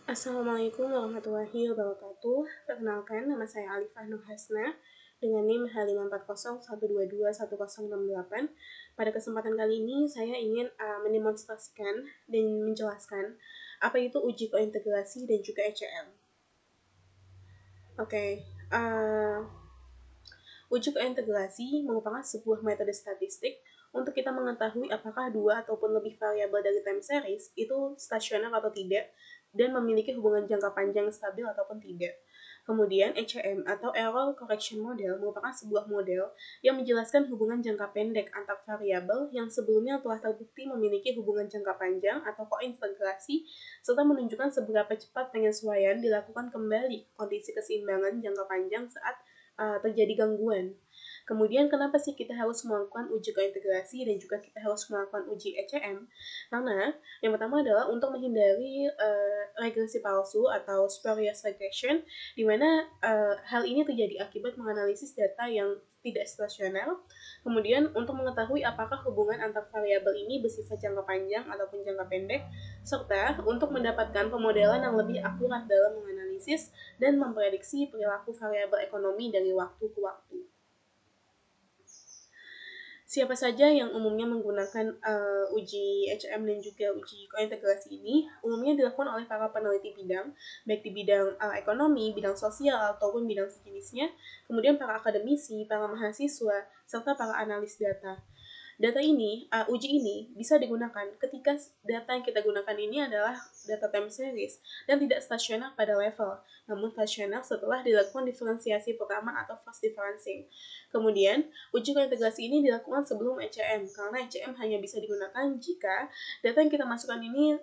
Assalamualaikum warahmatullahi wabarakatuh. Perkenalkan, nama saya Alifah Nur Hasna dengan NIM H54012210068. Pada kesempatan kali ini, saya ingin mendemonstrasikan dan menjelaskan apa itu uji kointegrasi dan juga ECM. Uji kointegrasi merupakan sebuah metode statistik untuk kita mengetahui apakah dua ataupun lebih variabel dari time series itu stasioner atau tidak dan memiliki hubungan jangka panjang stabil ataupun tidak. Kemudian ECM atau Error Correction Model merupakan sebuah model yang menjelaskan hubungan jangka pendek antar variabel yang sebelumnya telah terbukti memiliki hubungan jangka panjang atau kointegrasi serta menunjukkan seberapa cepat penyesuaian dilakukan kembali kondisi keseimbangan jangka panjang saat terjadi gangguan. Kemudian kenapa sih kita harus melakukan uji kointegrasi dan juga kita harus melakukan uji ECM? Karena yang pertama adalah untuk menghindari regresi palsu atau spurious regression, di mana hal ini terjadi akibat menganalisis data yang tidak stasioner. Kemudian untuk mengetahui apakah hubungan antar variabel ini bersifat jangka panjang ataupun jangka pendek, serta untuk mendapatkan pemodelan yang lebih akurat dalam menganalisis dan memprediksi perilaku variabel ekonomi dari waktu ke waktu. Siapa saja yang umumnya menggunakan uji ECM dan juga uji kointegrasi ini umumnya dilakukan oleh para peneliti bidang, baik di bidang ekonomi, bidang sosial, ataupun bidang sejenisnya, kemudian para akademisi, para mahasiswa, serta para analis data. Uji ini bisa digunakan ketika data yang kita gunakan ini adalah data time series dan tidak stasioner pada level, namun stasioner setelah dilakukan diferensiasi pertama atau fast differencing. Kemudian, uji kointegrasi ini dilakukan sebelum ECM, karena ECM hanya bisa digunakan jika data yang kita masukkan ini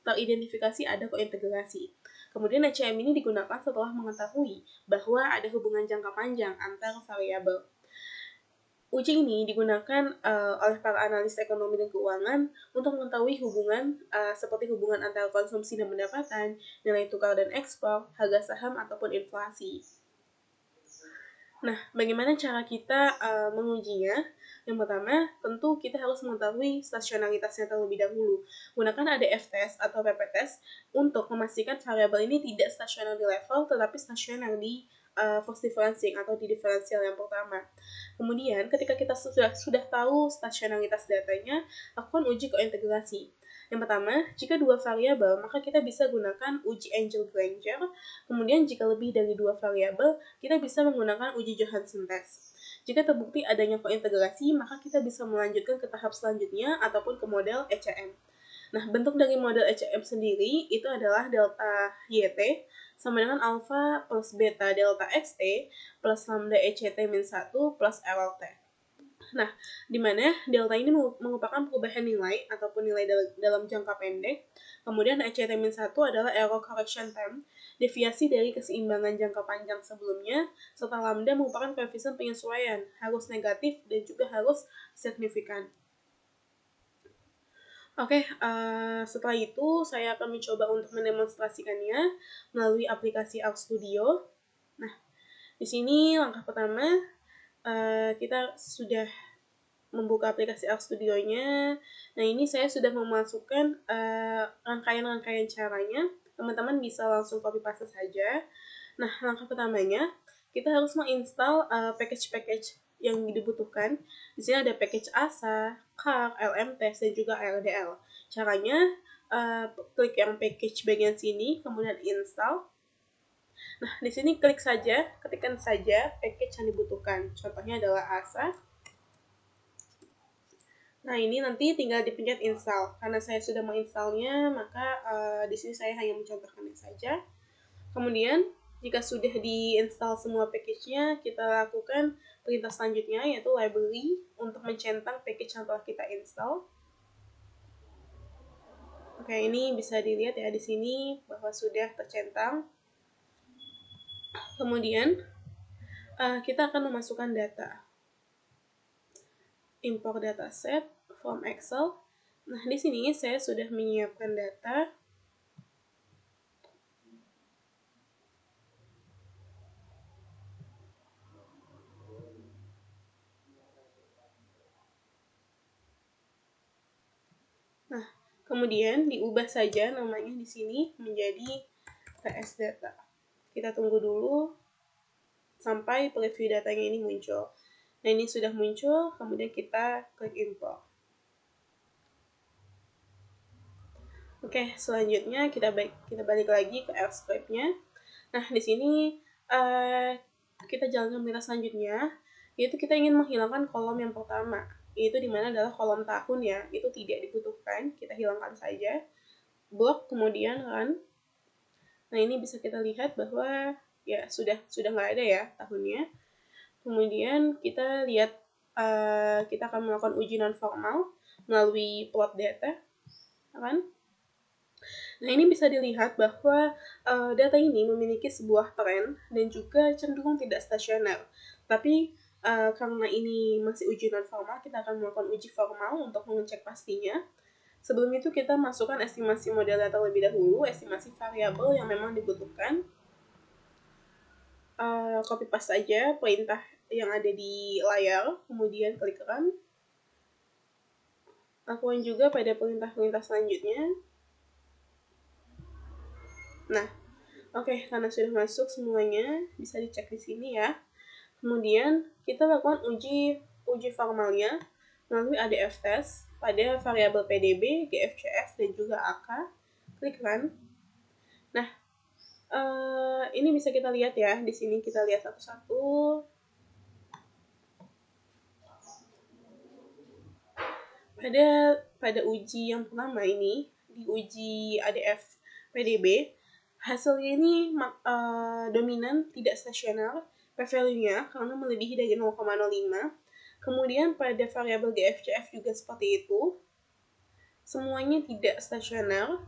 teridentifikasi ada kointegrasi. Kemudian ECM ini digunakan setelah mengetahui bahwa ada hubungan jangka panjang antar variabel. Uji ini digunakan oleh para analis ekonomi dan keuangan untuk mengetahui hubungan seperti hubungan antara konsumsi dan pendapatan, nilai tukar dan ekspor, harga saham, ataupun inflasi. Nah, bagaimana cara kita mengujinya? Yang pertama, tentu kita harus mengetahui stasionaritasnya terlebih dahulu. Gunakan ADF test atau PP test untuk memastikan variabel ini tidak stasioner di level, tetapi stasioner di first differencing atau di diferensial yang pertama. Kemudian, ketika kita sudah tahu stasionaritas datanya, lakukan uji kointegrasi. Yang pertama, jika dua variabel, maka kita bisa gunakan uji Angel-Granger. Kemudian, jika lebih dari dua variabel, kita bisa menggunakan uji Johansen test. Jika terbukti adanya kointegrasi, maka kita bisa melanjutkan ke tahap selanjutnya ataupun ke model ECM. Nah, bentuk dari model ECM sendiri itu adalah delta YT sama dengan alpha plus beta delta XT plus lambda ECT-1 plus LLT. Nah, di mana delta ini merupakan perubahan nilai ataupun nilai dalam jangka pendek. Kemudian ECT-1 adalah error correction time, deviasi dari keseimbangan jangka panjang sebelumnya, serta lambda merupakan koefisien penyesuaian, harus negatif dan juga harus signifikan. Setelah itu saya akan mencoba untuk mendemonstrasikannya melalui aplikasi RStudio. Nah, di sini langkah pertama kita sudah membuka aplikasi RStudio-nya. Nah, ini saya sudah memasukkan rangkaian-rangkaian caranya. Teman-teman bisa langsung copy paste saja. Nah, langkah pertamanya kita harus menginstal package-package yang dibutuhkan. Di sini ada package ASA, CAR, LMTest, dan juga ALDL. Caranya, klik yang package bagian sini, kemudian install. Nah, di sini klik saja, ketikkan saja package yang dibutuhkan. Contohnya adalah ASA. Nah, ini nanti tinggal dipencet install. Karena saya sudah menginstalnya, maka di sini saya hanya mencontohkannya saja. Kemudian, jika sudah diinstal semua package-nya, kita lakukan perintah selanjutnya, yaitu library, untuk mencentang package yang telah kita install. Oke, ini bisa dilihat ya di sini bahwa sudah tercentang. Kemudian, kita akan memasukkan data. Import dataset from Excel. Nah, di sini saya sudah menyiapkan data. Nah, Kemudian diubah saja namanya di sini menjadi TS data. Kita tunggu dulu sampai preview datanya ini muncul. Nah, ini sudah muncul, kemudian kita klik import. Oke, selanjutnya kita balik lagi ke R script-nya. Nah, di sini kita jalankan berita selanjutnya, yaitu kita ingin menghilangkan kolom yang pertama, yaitu dimana adalah kolom tahun ya, itu tidak dibutuhkan, kita hilangkan saja. Blok kemudian run. Nah, ini bisa kita lihat bahwa ya sudah nggak ada ya tahunnya. Kemudian kita lihat kita akan melakukan uji non formal melalui plot data, kan? Nah, ini bisa dilihat bahwa data ini memiliki sebuah tren dan juga cenderung tidak stasioner. Tapi karena ini masih uji non formal, kita akan melakukan uji formal untuk mengecek pastinya. Sebelum itu kita masukkan estimasi model data lebih dahulu, estimasi variabel yang memang dibutuhkan. Copy paste saja perintah yang ada di layar, kemudian klik run. Lakukan juga pada perintah-perintah selanjutnya. Nah, oke, karena sudah masuk semuanya, bisa dicek di sini ya. Kemudian kita lakukan uji formalnya melalui ADF test pada variabel PDB, GFCF, dan juga AK. Klik run. Nah, ini bisa kita lihat ya. Di sini kita lihat satu-satu. Pada uji yang pertama ini, di uji ADF PDB, hasilnya ini dominan tidak stasioner, p-value-nya karena melebihi dari 0,05. Kemudian pada variabel GFCF juga seperti itu, semuanya tidak stasioner.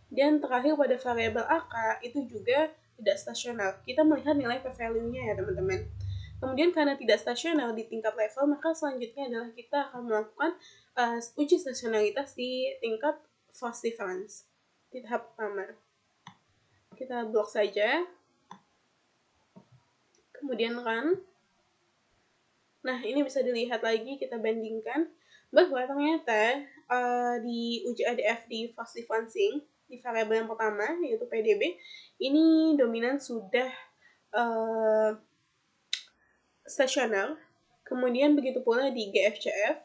Dan terakhir pada variabel AK itu juga tidak stasioner. Kita melihat nilai p-value-nya ya teman-teman. Kemudian karena tidak stasioner di tingkat level, maka selanjutnya adalah kita akan melakukan uji stasionaritas di tingkat force difference di tahap pertama. Kita blok saja, kemudian run. Nah, ini bisa dilihat lagi, kita bandingkan bahwa ternyata di uji ADF di force differencing di variabel yang pertama, yaitu PDB, ini dominan sudah stasioner. Kemudian begitu pula di GFCF,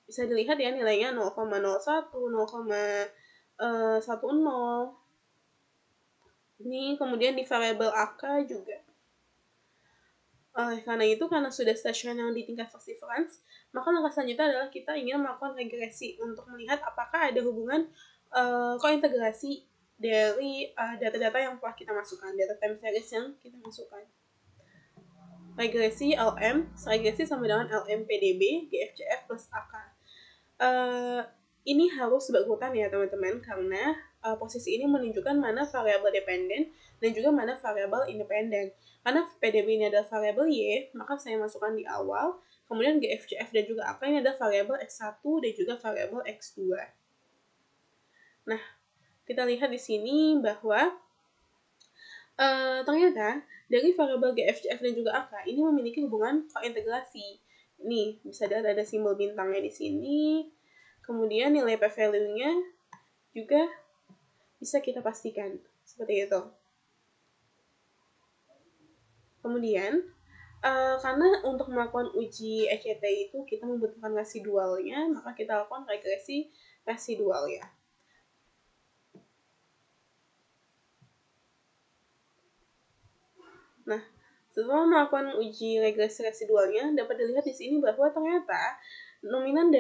bisa dilihat ya nilainya 0,01, 0,10. Ini kemudian di variabel AK juga. Karena itu, karena sudah stasioner di tingkat force difference, maka langkah selanjutnya adalah kita ingin melakukan regresi untuk melihat apakah ada hubungan kointegrasi dari data-data yang telah kita masukkan, data time series yang kita masukkan. Regresi LM, regresi sama dengan LM PDB, GFCF plus AK. Ini harus berurutan ya teman-teman, karena posisi ini menunjukkan mana variabel dependen dan juga mana variabel independen. Karena PDB ini adalah variabel Y, maka saya masukkan di awal. Kemudian GFCF dan juga AK ini adalah variabel X1 dan juga variabel X2. Nah, kita lihat di sini bahwa ternyata dari variabel GFCF dan juga AK ini memiliki hubungan kointegrasi. Nih, bisa lihat ada simbol bintangnya di sini. Kemudian nilai p-value-nya juga bisa kita pastikan seperti itu. Kemudian karena untuk melakukan uji ECT itu kita membutuhkan residualnya, maka kita lakukan regresi residual ya. Nah, setelah melakukan uji regresi residualnya, dapat dilihat di sini bahwa ternyata dominan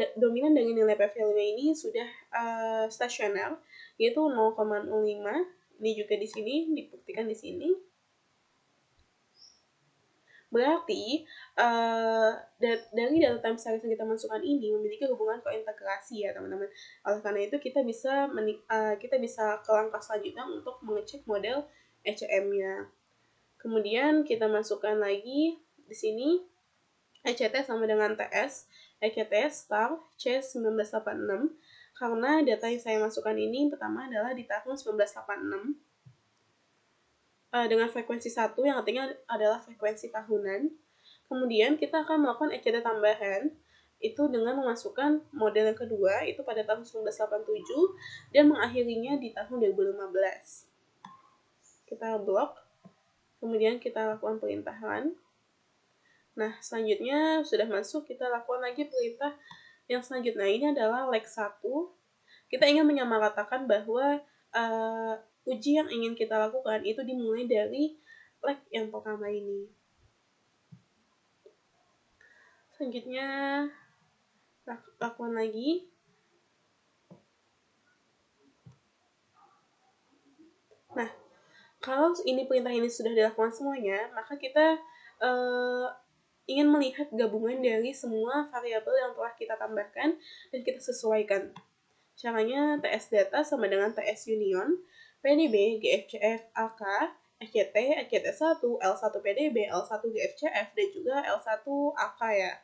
dari nilai p-value ini sudah stasioner, yaitu 0,05. Ini juga di sini dibuktikan di sini. Berarti dari data time series yang kita masukkan ini memiliki hubungan kointegrasi ya teman-teman. Oleh karena itu kita bisa ke langkah selanjutnya untuk mengecek model ECM-nya. Kemudian kita masukkan lagi di sini ECT sama dengan TS, ECT star C1986, karena data yang saya masukkan ini pertama adalah di tahun 1986 dengan frekuensi 1 yang artinya adalah frekuensi tahunan. Kemudian kita akan melakukan ECT tambahan itu dengan memasukkan model yang kedua itu pada tahun 1987 dan mengakhirinya di tahun 2015. Kita blok, kemudian kita lakukan perintahan. Nah, selanjutnya sudah masuk, kita lakukan lagi perintah yang selanjutnya. Ini adalah leg 1. Kita ingin menyamaratakan bahwa uji yang ingin kita lakukan itu dimulai dari leg yang pertama ini. Selanjutnya lakukan lagi. Nah, kalau perintah ini sudah dilakukan semuanya, maka kita ingin melihat gabungan dari semua variabel yang telah kita tambahkan dan kita sesuaikan. Caranya TS data sama dengan TS union, PDB, GFCF, AK, SCT, SCT1, L1 PDB, L1 GFCF, dan juga L1 AK ya.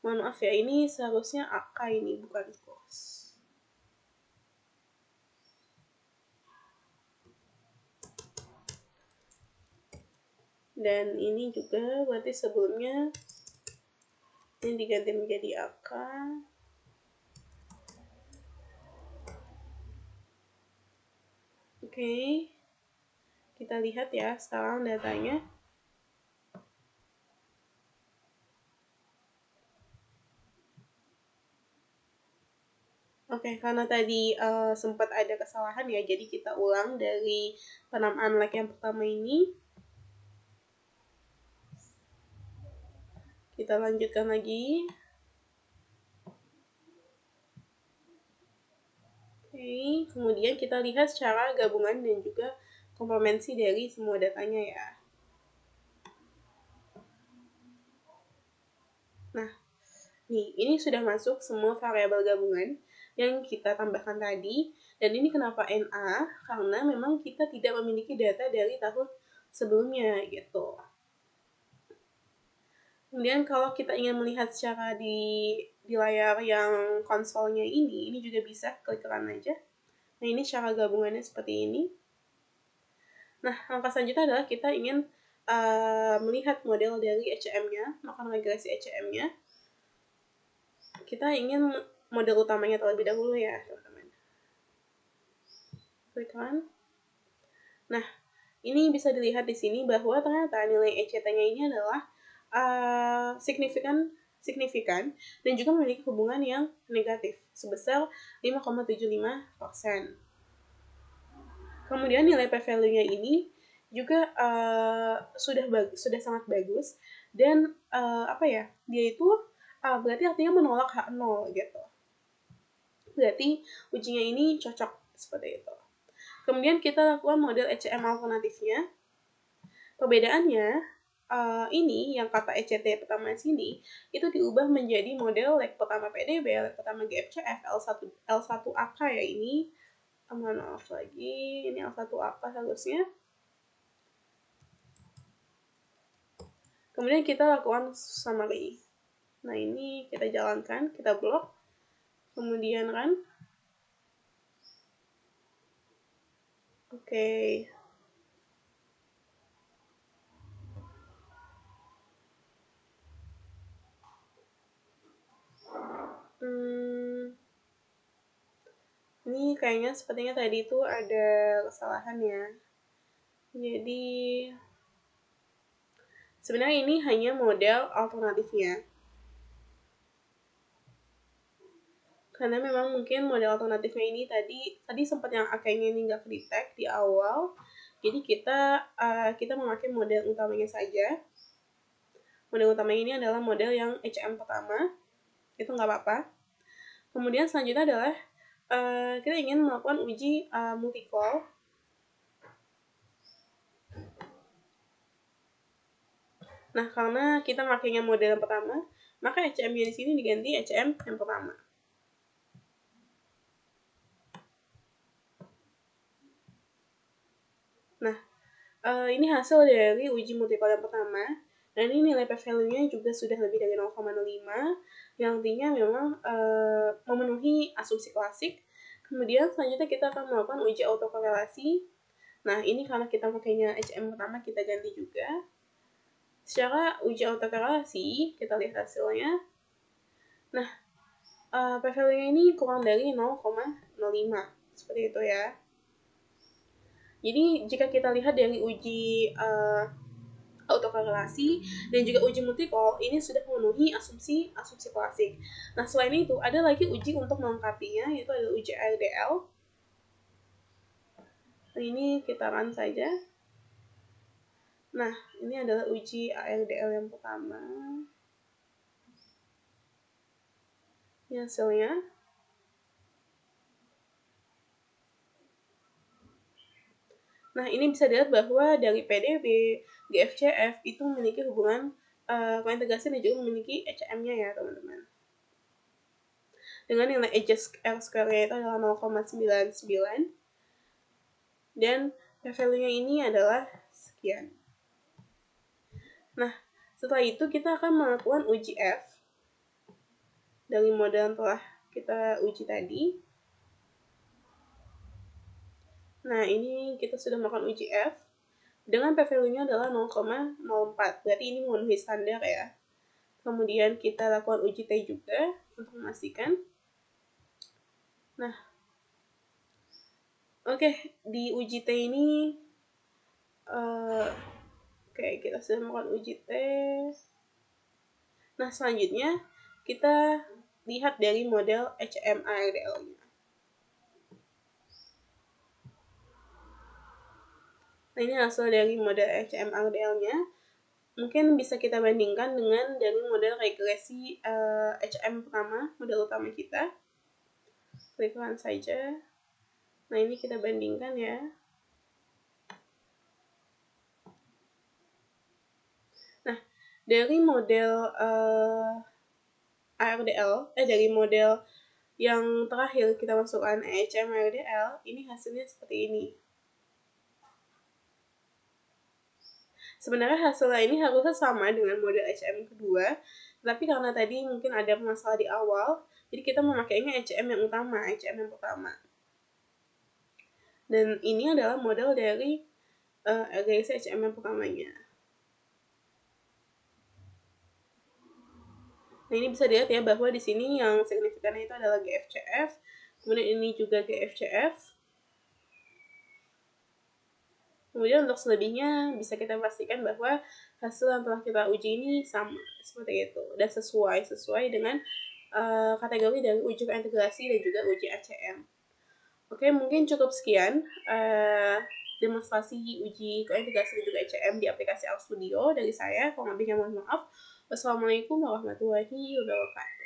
Mohon maaf ya, ini seharusnya AK ini, bukan kos. Dan ini juga berarti sebelumnya ini diganti menjadi AK. Oke. Kita lihat ya sekarang datanya. Oke, karena tadi sempat ada kesalahan ya, jadi kita ulang dari penamaan leg yang pertama ini. Kita lanjutkan lagi. Oke, kemudian kita lihat secara gabungan dan juga komplementasi dari semua datanya ya. Nah, ini sudah masuk semua variabel gabungan yang kita tambahkan tadi. Dan ini kenapa NA? Karena memang kita tidak memiliki data dari tahun sebelumnya gitu. Kemudian kalau kita ingin melihat secara di layar yang konsolnya ini juga bisa klik kanan aja. Nah, ini cara gabungannya seperti ini. Nah, langkah selanjutnya adalah kita ingin melihat model dari ECM-nya, melakukan regresi ECM-nya. Kita ingin model utamanya terlebih dahulu ya, teman-teman. Klik kanan. Nah, ini bisa dilihat di sini bahwa ternyata nilai ECT-nya ini adalah signifikan dan juga memiliki hubungan yang negatif sebesar 5,75%. Kemudian nilai p-value-nya ini juga sudah sangat bagus dan dia itu berarti artinya menolak H0 gitu. Berarti ujinya ini cocok seperti itu. Kemudian kita lakukan model ECM alternatifnya. Perbedaannya ini yang kata ECT pertama sini itu diubah menjadi model leg pertama PDB, leg pertama GFCF, L1 AK ya ini. Maaf lagi, ini L1 AK harusnya. Kemudian kita lakukan summary. Nah, ini kita jalankan, kita blok. Kemudian kan oke. Ini kayaknya sepertinya tadi itu ada kesalahan ya. Jadi sebenarnya ini hanya model alternatifnya. Karena memang mungkin model alternatifnya ini tadi sempat yang akhirnya ini nggak detect di awal. Jadi kita memakai model utamanya saja. Model utamanya ini adalah model yang HM pertama. Itu nggak apa-apa. Kemudian selanjutnya adalah kita ingin melakukan uji multi-call. Nah, karena kita makainya model yang pertama, maka HM-nya di sini diganti HM yang pertama. Nah, ini hasil dari uji multi-call yang pertama. Dan ini nilai p-value-nya juga sudah lebih dari 0,05, yang artinya memang memenuhi asumsi klasik. Kemudian selanjutnya kita akan melakukan uji autokorelasi. Nah, ini karena kita makainya HM pertama, kita ganti juga. Secara uji autokorelasi, kita lihat hasilnya. Nah, p-value-nya ini kurang dari 0,05, seperti itu ya. Jadi jika kita lihat dari uji autokorelasi dan juga uji multi-call, ini sudah memenuhi asumsi klasik. Nah, selain itu ada lagi uji untuk melengkapinya, yaitu adalah uji ARDL. Nah, ini kita run saja. Nah, ini adalah uji ARDL yang pertama. Ini hasilnya. Nah, ini bisa dilihat bahwa dari PDB, GFCF itu memiliki hubungan kointegrasi dan juga memiliki ECM-nya ya, teman-teman. Dengan nilai R-square-nya itu adalah 0,99 dan p-value-nya ini adalah sekian. Nah, setelah itu kita akan melakukan uji F dari model yang telah kita uji tadi. Nah, ini kita sudah melakukan uji F dengan p-value-nya adalah 0,04. Berarti ini memenuhi standar ya. Kemudian kita lakukan uji T juga untuk memastikan. Nah, oke, di uji T ini kita sudah melakukan uji T. Nah, selanjutnya kita lihat dari model HM-ARDL-nya. Nah, ini hasil dari model HM-ARDL-nya. Mungkin bisa kita bandingkan dengan dari model regresi HM pertama, model utama kita. Klikkan saja. Nah, ini kita bandingkan ya. Nah, dari model ARDL, dari model yang terakhir kita masukkan HM-ARDL, ini hasilnya seperti ini. Sebenarnya hasilnya ini harusnya sama dengan model HM kedua, tapi karena tadi mungkin ada masalah di awal, jadi kita memakainya HM yang utama, HM yang pertama. Dan ini adalah model dari regresi HM yang pertamanya. Nah, ini bisa dilihat ya bahwa di sini yang signifikannya itu adalah GFCF, kemudian ini juga GFCF. Kemudian untuk selebihnya bisa kita pastikan bahwa hasil yang telah kita uji ini sama seperti itu dan sesuai dengan kategori dari uji integrasi dan juga uji ACM. Oke, mungkin cukup sekian demonstrasi uji kointegrasi dan juga ACM di aplikasi RStudio dari saya. Kalau lebihnya mohon maaf. Wassalamualaikum warahmatullahi wabarakatuh.